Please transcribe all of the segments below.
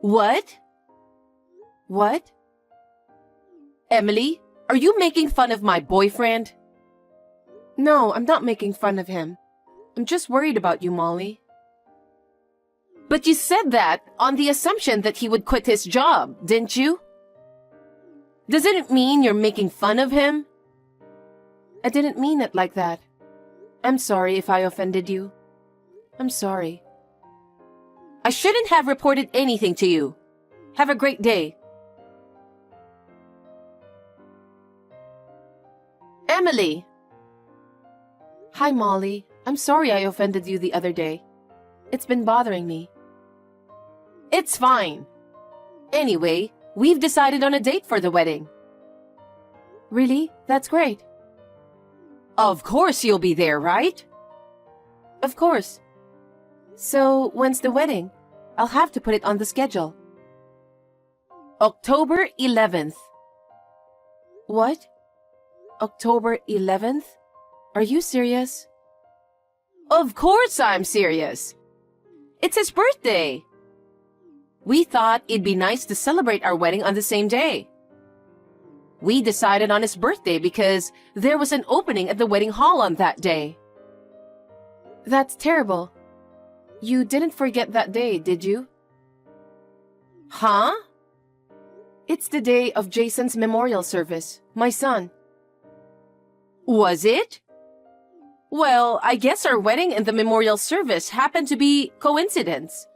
What? What? Emily, are you making fun of my boyfriend? No, I'm not making fun of him. I'm just worried about you, Molly. But you said that on the assumption that he would quit his job, didn't you? Doesn't it mean you're making fun of him? I didn't mean it like that. I'm sorry if I offended you. I'm sorry. I shouldn't have reported anything to you. Have a great day. Emily! Hi, Molly. I'm sorry I offended you the other day. It's been bothering me. It's fine. Anyway, we've decided on a date for the wedding. Really? That's great. Of course you'll be there, right? Of course. So, when's the wedding? I'll have to put it on the schedule. October 11th. What? October 11th? Are you serious? Of course I'm serious. It's his birthday. We thought it'd be nice to celebrate our wedding on the same day. We decided on his birthday because there was an opening at the wedding hall on that day. That's terrible. You didn't forget that day, did you? Huh? It's the day of Jason's memorial service, my son. Was it? Well, I guess our wedding and the memorial service happened to be coincidence.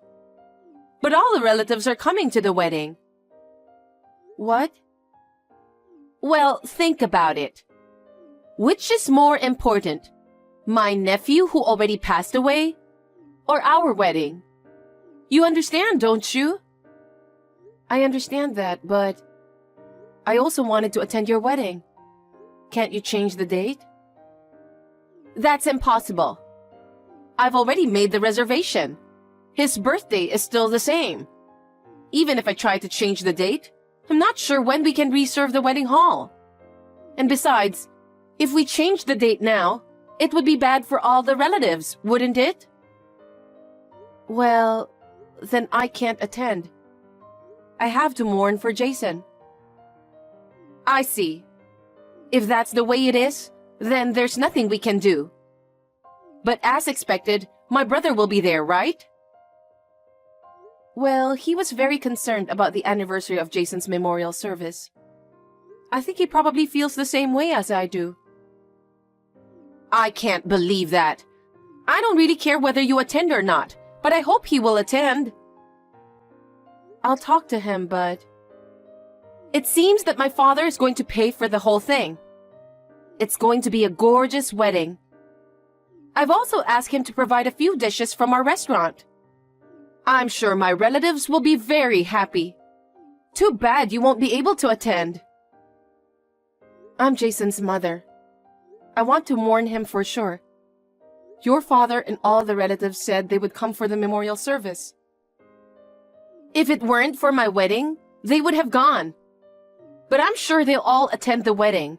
But all the relatives are coming to the wedding. What? Well, think about it. Which is more important? My nephew who already passed away? Or our wedding? You understand, don't you? I understand that, but I also wanted to attend your wedding. Can't you change the date? That's impossible. I've already made the reservation. His birthday is still the same. Even if I try to change the date, I'm not sure when we can reserve the wedding hall. And besides, if we change the date now, it would be bad for all the relatives, wouldn't it? Well, then I can't attend. I have to mourn for Jason. I see. If that's the way it is, then there's nothing we can do. But as expected, my brother will be there, right? Well, he was very concerned about the anniversary of Jason's memorial service. I think he probably feels the same way as I do. I can't believe that. I don't really care whether you attend or not, but I hope he will attend. I'll talk to him, but it seems that my father is going to pay for the whole thing. It's going to be a gorgeous wedding. I've also asked him to provide a few dishes from our restaurant. I'm sure my relatives will be very happy. Too bad you won't be able to attend. I'm Jason's mother. I want to mourn him for sure. Your father and all the relatives said they would come for the memorial service. If it weren't for my wedding, they would have gone. But I'm sure they'll all attend the wedding.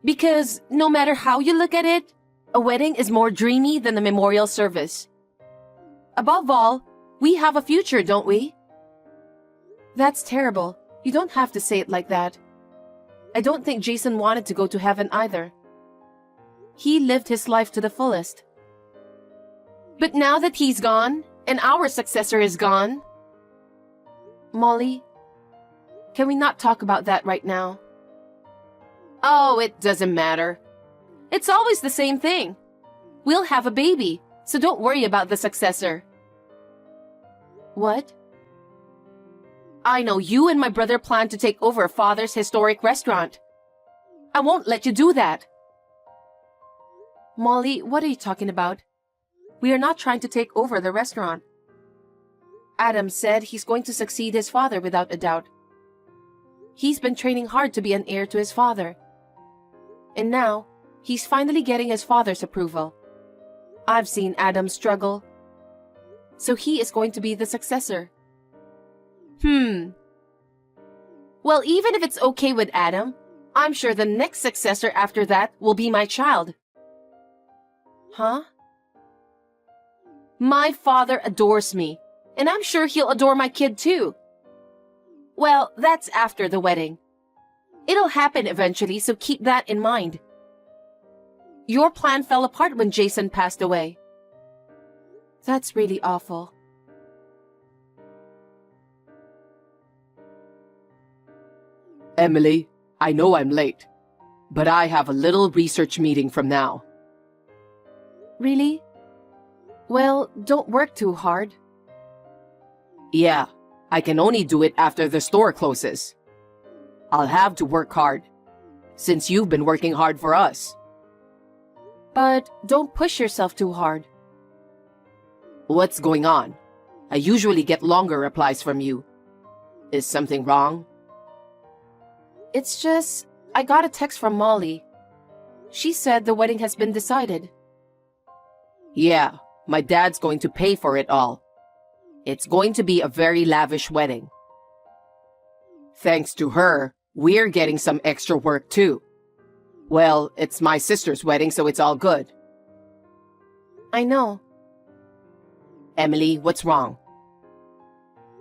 Because no matter how you look at it, a wedding is more dreamy than the memorial service. Above all, we have a future, don't we? That's terrible. You don't have to say it like that. I don't think Jason wanted to go to heaven either. He lived his life to the fullest. But now that he's gone, and our successor is gone... Molly, can we not talk about that right now? Oh, it doesn't matter. It's always the same thing. We'll have a baby, so don't worry about the successor. What? I know you and my brother plan to take over Father's historic restaurant. I won't let you do that. Molly, what are you talking about? We are not trying to take over the restaurant. Adam said he's going to succeed his father without a doubt. He's been training hard to be an heir to his father. And now, he's finally getting his father's approval. I've seen Adam struggle. So he is going to be the successor. Well, even if it's okay with Adam, I'm sure the next successor after that will be my child. Huh? My father adores me. And I'm sure he'll adore my kid too. Well, that's after the wedding. It'll happen eventually, so keep that in mind. Your plan fell apart when Jason passed away. That's really awful. Emily, I know I'm late, but I have a little research meeting from now. Really? Well, don't work too hard. Yeah, I can only do it after the store closes. I'll have to work hard, since you've been working hard for us. But don't push yourself too hard. What's going on? I usually get longer replies from you. Is something wrong? It's just, I got a text from Molly. She said the wedding has been decided. Yeah, my dad's going to pay for it all. It's going to be a very lavish wedding. Thanks to her, we're getting some extra work too. Well, it's my sister's wedding, so it's all good. I know. Emily, what's wrong?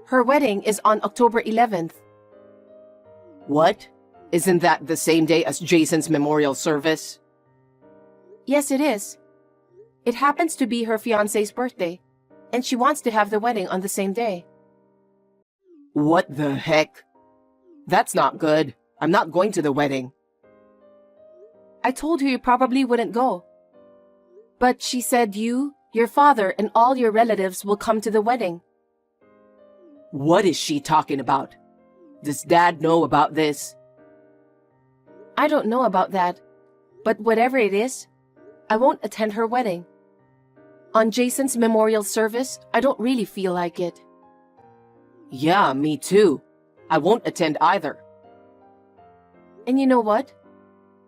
Her wedding is on October 11th. What? Isn't that the same day as Jason's memorial service? Yes, it is. It happens to be her fiancé's birthday, and she wants to have the wedding on the same day. What the heck? That's not good. I'm not going to the wedding. I told her you probably wouldn't go. But she said you, your father, and all your relatives will come to the wedding. What is she talking about? Does Dad know about this? I don't know about that, but whatever it is, I won't attend her wedding. On Jason's memorial service, I don't really feel like it. Yeah, me too. I won't attend either. And you know what?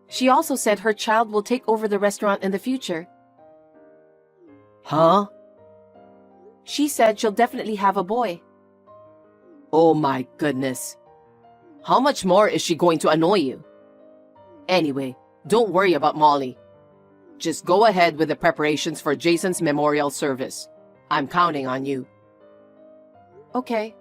She also said her child will take over the restaurant in the future. Huh? She said she'll definitely have a boy. Oh my goodness. How much more is she going to annoy you? Anyway, don't worry about Molly. Just go ahead with the preparations for Jason's memorial service. I'm counting on you. Okay.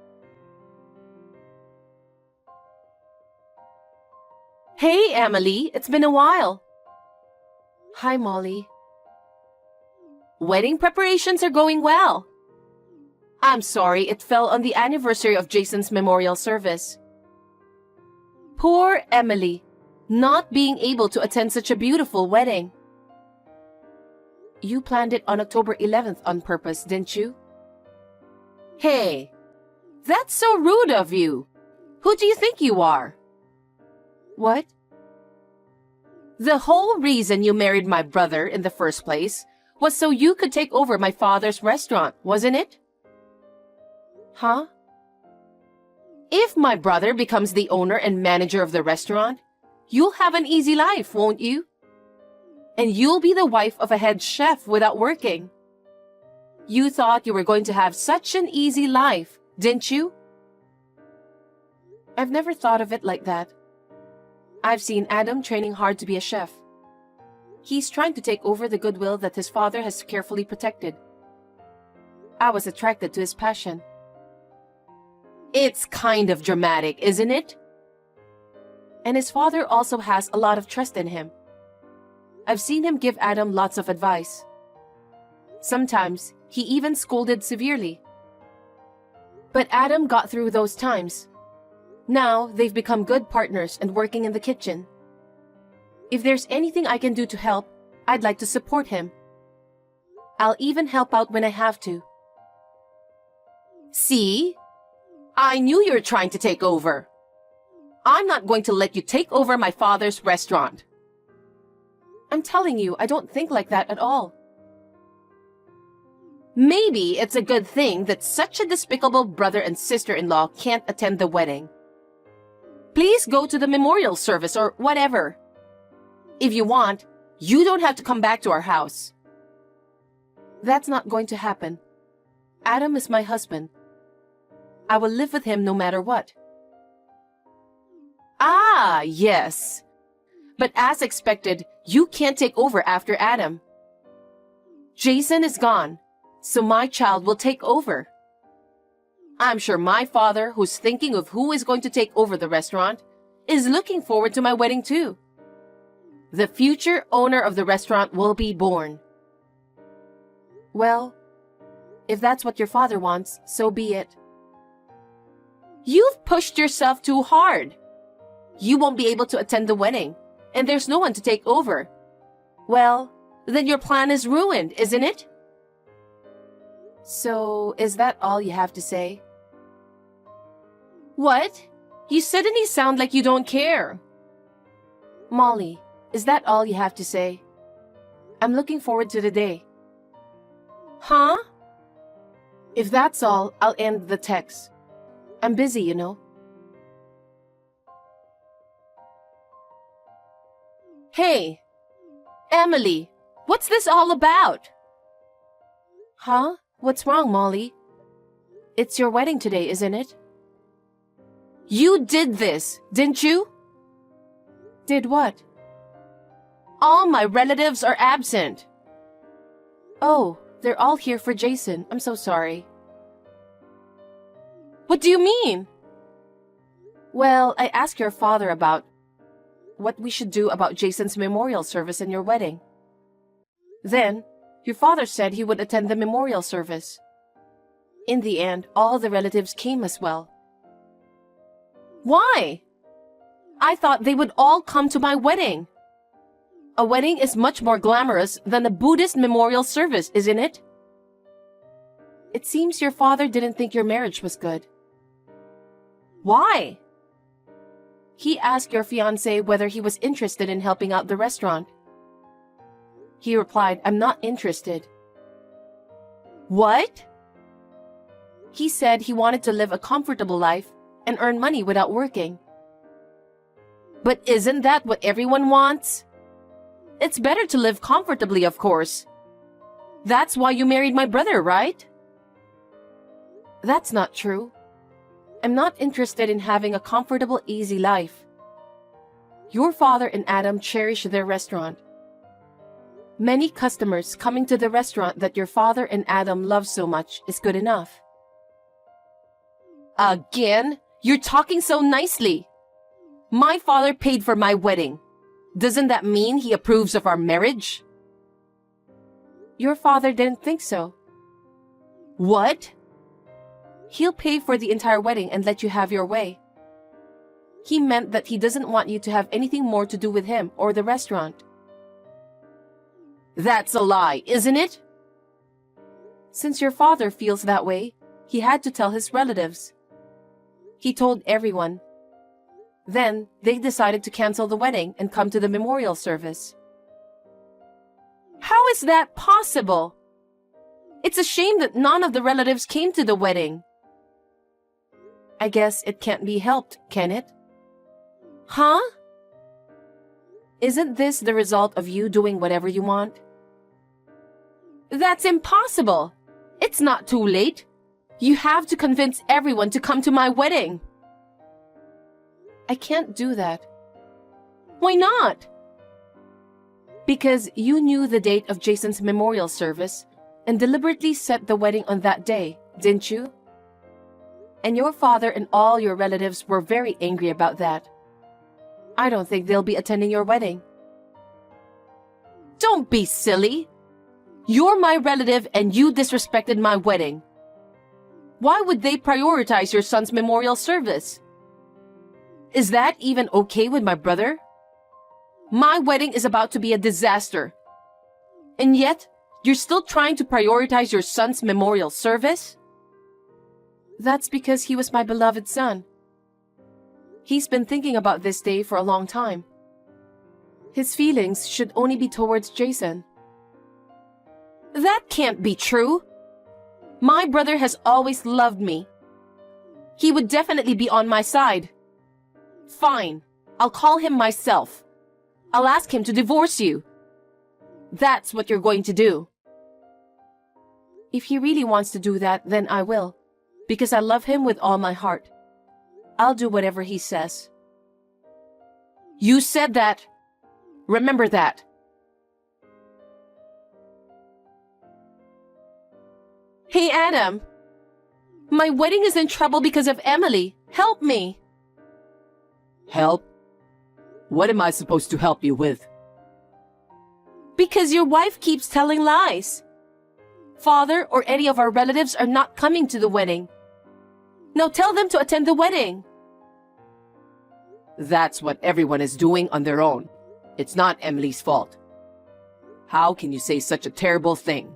Hey, Emily, it's been a while. Hi, Molly. Wedding preparations are going well. I'm sorry it fell on the anniversary of Jason's memorial service. Poor Emily, not being able to attend such a beautiful wedding. You planned it on October 11th on purpose, didn't you? Hey, that's so rude of you. Who do you think you are? What? The whole reason you married my brother in the first place was so you could take over my father's restaurant, wasn't it? Huh? If my brother becomes the owner and manager of the restaurant, you'll have an easy life, won't you? And you'll be the wife of a head chef without working. You thought you were going to have such an easy life, didn't you? I've never thought of it like that. I've seen Adam training hard to be a chef. He's trying to take over the goodwill that his father has carefully protected. I was attracted to his passion. It's kind of dramatic, isn't it? And his father also has a lot of trust in him. I've seen him give Adam lots of advice. Sometimes, he even scolded severely. But Adam got through those times. Now, they've become good partners and working in the kitchen. If there's anything I can do to help, I'd like to support him. I'll even help out when I have to. See? I knew you were trying to take over. I'm not going to let you take over my father's restaurant. I'm telling you, I don't think like that at all. Maybe it's a good thing that such a despicable brother and sister-in-law can't attend the wedding. Please go to the memorial service or whatever. If you want, you don't have to come back to our house. That's not going to happen. Adam is my husband. I will live with him no matter what. Ah, yes. But as expected, you can't take over after Adam. Jason is gone, so my child will take over. I'm sure my father, who's thinking of who is going to take over the restaurant, is looking forward to my wedding too. The future owner of the restaurant will be born. Well, if that's what your father wants, so be it. You've pushed yourself too hard. You won't be able to attend the wedding, and there's no one to take over. Well, then your plan is ruined, isn't it? So, is that all you have to say? What? You suddenly sound like you don't care. Molly, is that all you have to say? I'm looking forward to the day. Huh? If that's all, I'll end the text. I'm busy, you know. Hey, Emily, what's this all about? Huh? What's wrong, Molly? It's your wedding today, isn't it? You did this, didn't you? Did what? All my relatives are absent. Oh, they're all here for Jason. I'm so sorry. What do you mean? Well, I asked your father about what we should do about Jason's memorial service and your wedding. Then, your father said he would attend the memorial service. In the end, all the relatives came as well. Why? I thought they would all come to my wedding. A wedding is much more glamorous than a Buddhist memorial service, isn't it? It seems your father didn't think your marriage was good. Why? He asked your fiancé whether he was interested in helping out the restaurant. He replied, I'm not interested. What? He said he wanted to live a comfortable life and earn money without working. But isn't that what everyone wants? It's better to live comfortably, of course. That's why you married my brother, right? That's not true. I'm not interested in having a comfortable, easy life. Your father and Adam cherish their restaurant. Many customers coming to the restaurant that your father and Adam love so much is good enough. Again? You're talking so nicely. My father paid for my wedding. Doesn't that mean he approves of our marriage? Your father didn't think so. What? He'll pay for the entire wedding and let you have your way. He meant that he doesn't want you to have anything more to do with him or the restaurant. That's a lie, isn't it? Since your father feels that way, he had to tell his relatives. He told everyone. Then, they decided to cancel the wedding and come to the memorial service. How is that possible? It's a shame that none of the relatives came to the wedding. I guess it can't be helped, can it? Huh? Isn't this the result of you doing whatever you want? That's impossible. It's not too late. You have to convince everyone to come to my wedding. I can't do that. Why not? Because you knew the date of Jason's memorial service and deliberately set the wedding on that day, didn't you? And your father and all your relatives were very angry about that. I don't think they'll be attending your wedding. Don't be silly. You're my relative and you disrespected my wedding. Why would they prioritize your son's memorial service? Is that even okay with my brother? My wedding is about to be a disaster. And yet, you're still trying to prioritize your son's memorial service? That's because he was my beloved son. He's been thinking about this day for a long time. His feelings should only be towards Jason. That can't be true. My brother has always loved me. He would definitely be on my side. Fine, I'll call him myself. I'll ask him to divorce you. That's what you're going to do. If he really wants to do that, then I will, because I love him with all my heart. I'll do whatever he says. You said that. Remember that. Hey, Adam. My wedding is in trouble because of Emily. Help me. Help? What am I supposed to help you with? Because your wife keeps telling lies. Father or any of our relatives are not coming to the wedding. Now tell them to attend the wedding. That's what everyone is doing on their own. It's not Emily's fault. How can you say such a terrible thing?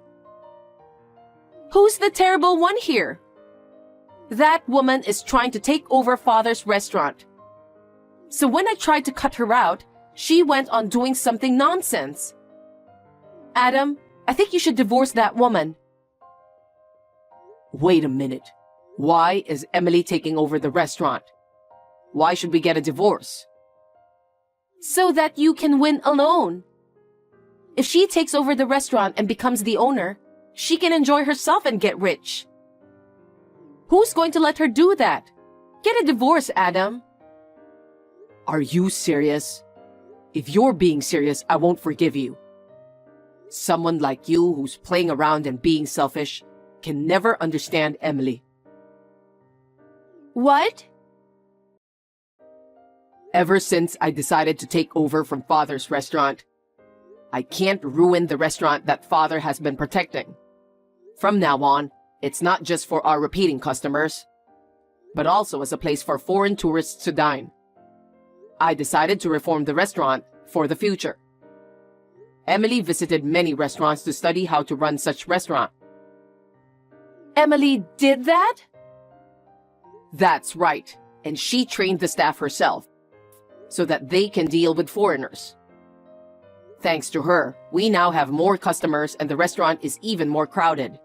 Who's the terrible one here? That woman is trying to take over Father's restaurant. So when I tried to cut her out, she went on doing something nonsense. Adam, I think you should divorce that woman. Wait a minute. Why is Emily taking over the restaurant? Why should we get a divorce? So that you can win alone. If she takes over the restaurant and becomes the owner, she can enjoy herself and get rich. Who's going to let her do that? Get a divorce, Adam. Are you serious? If you're being serious, I won't forgive you. Someone like you who's playing around and being selfish can never understand Emily. What? Ever since I decided to take over from Father's restaurant, I can't ruin the restaurant that Father has been protecting. From now on, it's not just for our repeating customers, but also as a place for foreign tourists to dine. I decided to reform the restaurant for the future. Emily visited many restaurants to study how to run such restaurant. Emily did that? That's right, and she trained the staff herself so that they can deal with foreigners. Thanks to her, we now have more customers and the restaurant is even more crowded.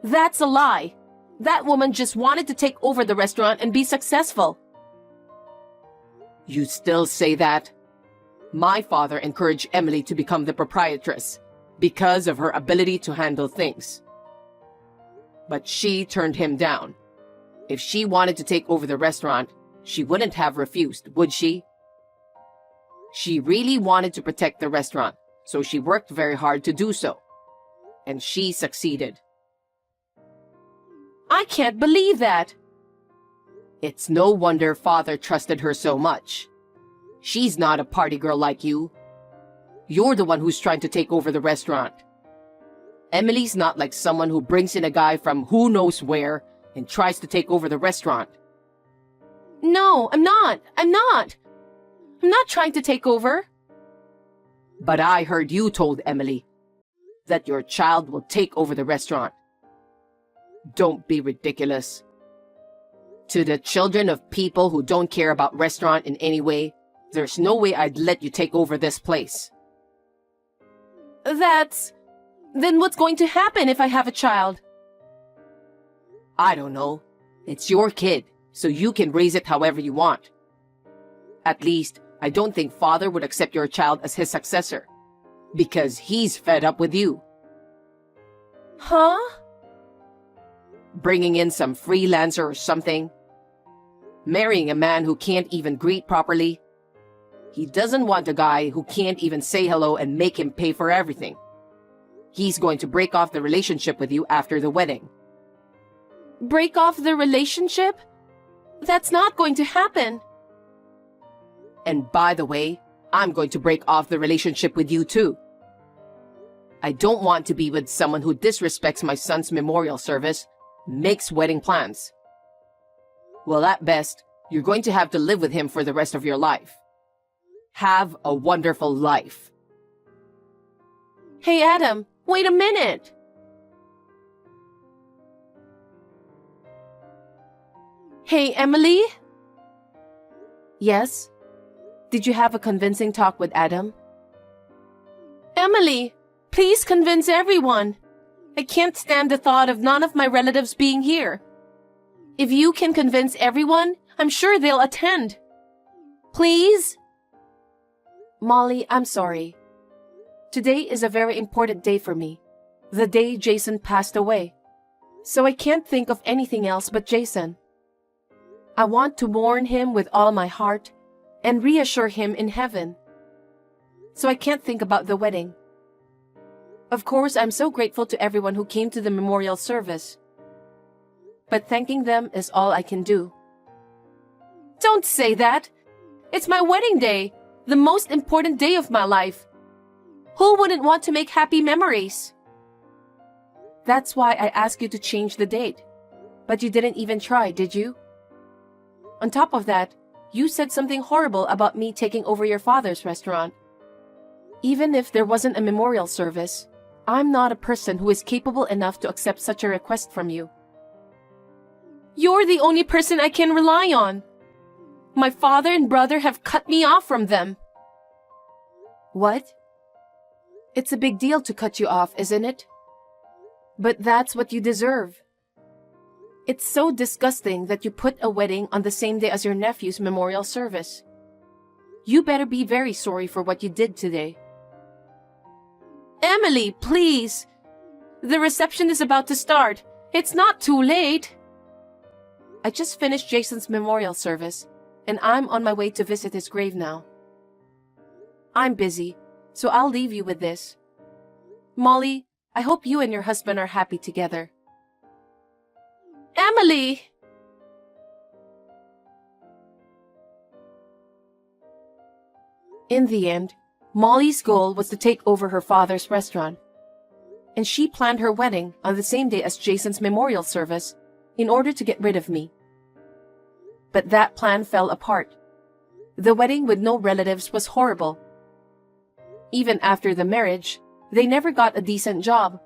That's a lie. That woman just wanted to take over the restaurant and be successful. You still say that? My father encouraged Emily to become the proprietress because of her ability to handle things. But she turned him down. If she wanted to take over the restaurant, she wouldn't have refused, would she? She really wanted to protect the restaurant, so she worked very hard to do so. And she succeeded. I can't believe that. It's no wonder Father trusted her so much. She's not a party girl like you. You're the one who's trying to take over the restaurant. Emily's not like someone who brings in a guy from who knows where and tries to take over the restaurant. No, I'm not. I'm not trying to take over. But I heard you told Emily that your child will take over the restaurant. Don't be ridiculous. To the children of people who don't care about restaurant in any way, there's no way I'd let you take over this place. Then what's going to happen if I have a child? I don't know. It's your kid, so you can raise it however you want. At least, I don't think Father would accept your child as his successor, because he's fed up with you. Huh? Bringing in some freelancer or something. Marrying a man who can't even greet properly. He doesn't want a guy who can't even say hello and make him pay for everything. He's going to break off the relationship with you after the wedding. Break off the relationship? That's not going to happen. And by the way, I'm going to break off the relationship with you too. I don't want to be with someone who disrespects my son's memorial service, makes wedding plans. Well, at best, you're going to have to live with him for the rest of your life. Have a wonderful life. Hey, Adam, wait a minute. Hey, Emily? Yes? Did you have a convincing talk with Adam? Emily, please convince everyone. I can't stand the thought of none of my relatives being here. If you can convince everyone, I'm sure they'll attend. Please? Molly, I'm sorry. Today is a very important day for me. The day Jason passed away. So I can't think of anything else but Jason. I want to mourn him with all my heart and reassure him in heaven. So I can't think about the wedding. Of course, I'm so grateful to everyone who came to the memorial service. but thanking them is all I can do. Don't say that! It's my wedding day, the most important day of my life. Who wouldn't want to make happy memories? That's why I asked you to change the date. But you didn't even try, did you? On top of that, you said something horrible about me taking over your father's restaurant. Even if there wasn't a memorial service, I'm not a person who is capable enough to accept such a request from you. You're the only person I can rely on. My father and brother have cut me off from them. What? It's a big deal to cut you off, isn't it? But that's what you deserve. It's so disgusting that you put a wedding on the same day as your nephew's memorial service. You better be very sorry for what you did today. Emily, please! The reception is about to start. It's not too late. I just finished Jason's memorial service, and I'm on my way to visit his grave now. I'm busy, so I'll leave you with this. Molly, I hope you and your husband are happy together. Emily! In the end, Molly's goal was to take over her father's restaurant, and she planned her wedding on the same day as Jason's memorial service in order to get rid of me. But that plan fell apart. The wedding with no relatives was horrible. Even after the marriage, they never got a decent job.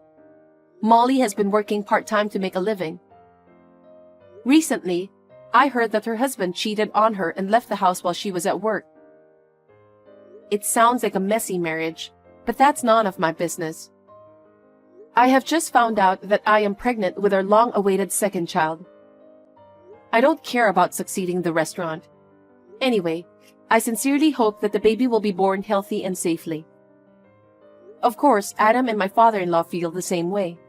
Molly has been working part-time to make a living. Recently, I heard that her husband cheated on her and left the house while she was at work. It sounds like a messy marriage, but that's none of my business. I have just found out that I am pregnant with our long-awaited second child. I don't care about succeeding the restaurant. Anyway, I sincerely hope that the baby will be born healthy and safely. Of course, Adam and my father-in-law feel the same way.